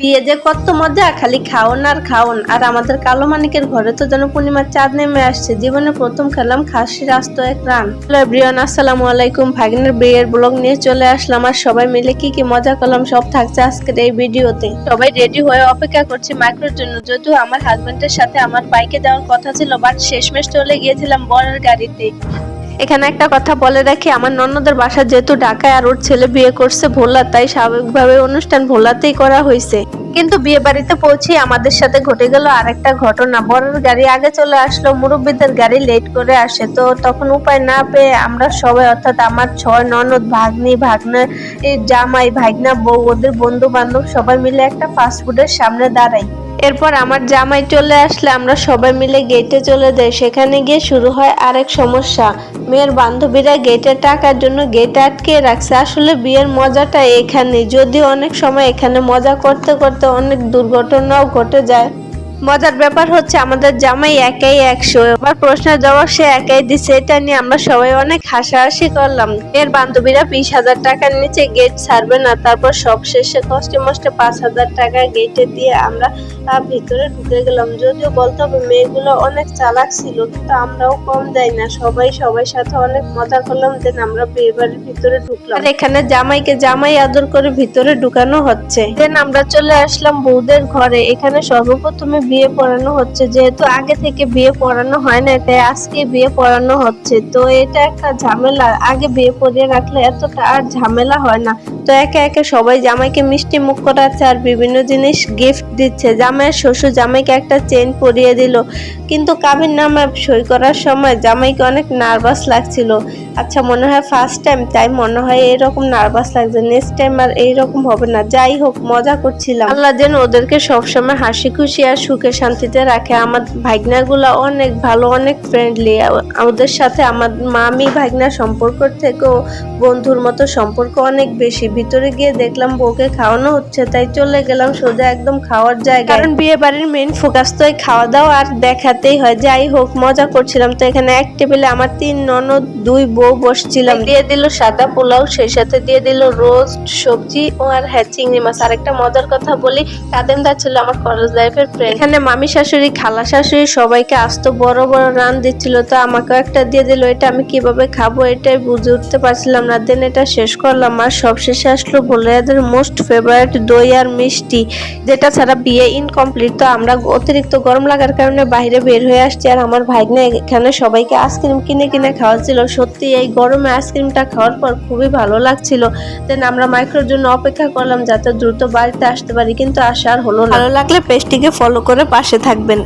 বিয়ে যে কত মজা, খালি খাওন আর খাওন। আর আমাদের কালো মানিকের ঘরে তো যেন পূর্ণিমার চাঁদ নেমে আসছে। জীবনে প্রথম খেলাম খাসির আস্ত এক রান। হ্যালো এভরিওয়ান, আসসালামু আলাইকুম। ভাগিনের বিয়ের ব্লগ নিয়ে চলে আসলাম, আর সবাই মিলে কি কি মজা করলাম সব থাকছে আজকের এই ভিডিওতে। সবাই রেডি হয়ে অপেক্ষা করছি মাইক্রোর জন্য, যদিও আমার হাজবেন্ডের সাথে আমার বাইকে যাওয়ার কথা ছিল, বাট শেষমেশ চলে গিয়েছিলাম বরের গাড়িতে। এখানে একটা কথা বলে রাখি, আমার ননদের বাসা যেহেতু ঢাকায় আর ওর ছেলে বিয়ে করছে ভোলা, তাই স্বাভাবিকভাবে অনুষ্ঠান ভোলাতেই করা হয়েছে। কিন্তু বিয়ে বাড়িতে পৌঁছে আমাদের সাথে ঘটে গেল আরেকটা ঘটনা। বরের গাড়ি আগে চলে আসলো, মুরব্বীদের গাড়ি লেট করে আসে। তো তখন উপায় না পেয়ে আমরা সবাই, অর্থাৎ আমার 6 ননদ, ভাগ্নি, ভাগ্নের জামাই, ভাগনা বউ, ওদের বন্ধু বান্ধব সবাই মিলে একটা ফাস্টফুডের সামনে দাঁড়াই। এরপর আমার জামাই চলে আসলে আমরা সবাই মিলে গেটে চলে যাই। সেখানে গিয়ে শুরু হয় আরেক সমস্যা। মেয়ের বান্ধবীরা গেটে টাকার জন্য গেট আটকে রাখছে। আসলে বিয়ের মজাটা এখানে, যদিও অনেক সময় এখানে মজা করতে করতে অনেক দুর্ঘটনাও ঘটে যায়। মজার ব্যাপার হচ্ছে আমাদের জামাই একাই 100, এবার প্রশ্নের জবাব সে একাই দিচ্ছে। এটা নিয়ে আমরা সবাই অনেক হাসাহাসি করলাম। এর বান্ধবীরা 20,000 টাকার নিচে গেট ছাড়বে না। তারপর সব শেষে কষ্টে মষ্টে 5,000 টাকা গেটে দিয়ে আমরা ভিতরে ঢুকে গেলাম। যদিও বলতে হবে মেয়েগুলো অনেক চালাক ছিল, কিন্তু আমরাও কম যাই না। সবাই সবার সাথে অনেক মজা করলাম। দেন আমরা বিয়ে বাড়ির ভিতরে ঢুকলাম, আর এখানে জামাইকে জামাই আদর করে ভিতরে ঢুকানো হচ্ছে। দেন আমরা চলে আসলাম বউদের ঘরে। এখানে সর্বপ্রথমে বিয়ে পড়ানো হচ্ছে। যেহেতু আগে থেকে বিয়ে পড়ানো হয় না, তাই আজকে বিয়ে পড়ানো হচ্ছে। তো এটা একটা ঝামেলা, আগে বিয়ে পড়িয়ে রাখলে এতটা আর ঝামেলা হয় না। তো একে একে সবাই জামাইকে মিষ্টি মুখ করাচ্ছে আর বিভিন্ন জিনিস গিফট দিচ্ছে। জামাইয়ের শ্বশুর জামাইকে একটা চেইন পরিয়ে দিল, কিন্তু কাবিন নামে সই করার সময় জামাইকে অনেক নার্ভাস লাগছিল। আচ্ছা, মনে হয় ফার্স্ট টাইম, তাই মনে হয় এরকম নার্ভাস লাগছে। নেক্সট টাইম আর এইরকম হবে না। যাই হোক, মজা করছিলাম। আল্লাহ যেন ওদেরকে সবসময় হাসি খুশি আর সুখে শান্তিতে রাখে। আমার ভাগনাগুলা অনেক ভালো, অনেক ফ্রেন্ডলি। ওদের সাথে আমার মামি ভাগনা সম্পর্ক থেকেও বন্ধুর মতো সম্পর্ক অনেক বেশি। ভিতরে গিয়ে দেখলাম বউকে খাওয়ানো হচ্ছে, তাই চলে গেলাম সোজা একদম খাওয়ার জায়গা, কারণ বিয়ে বাড়ির মেইন ফোকাস তো এই খাওয়া দাওয়া আর দেখাতেই হয়। যাই হোক, মজা করছিলাম। তো এখানে এক টেবিলে আমার 3 ননদ 2 বউ বসছিলাম। দিয়ে দিল সাদা পোলাও, সেই সাথে দিয়ে দিল রোস্ট সবজি ও আর চিংড়ি মাছ। আর একটা মজার কথা বলি, কাদেমদা ছিল আমার কলেজ লাইফের ফ্রেন্ড। এখানে মামি শাশুড়ি, খালা শাশুড়ি সবাইকে আস্ত বড় বড় রান দিচ্ছিল, তো আমাকেও একটা দিয়ে দিল। এটা আমি কিভাবে খাবো এটাই বুঝে উঠতে পারছিলাম না। দেন এটা শেষ করলাম, আর সবশেষে আসলো ভোলাইয়াদের মোস্ট ফেভারিট দই আর মিষ্টি, যেটা ছাড়া বিয়ে ইনকমপ্লিট। তো আমরা অতিরিক্ত গরম লাগার কারণে বাইরে বের হয়ে আসছি, আর আমার ভাগ্নে এখানে সবাইকে আইসক্রিম কিনে কিনে খাওয়াচ্ছিল। সত্যি এই গরমে আইসক্রিমটা খাওয়ার পর খুবই ভালো লাগছিল। দেন আমরা মাইক্রোর জন্য অপেক্ষা করলাম যাতে দ্রুত বাড়িতে আসতে পারি, কিন্তু আসার হলো না। ভালো লাগলে পেজটিকে ফলো করে পাশে থাকবেন।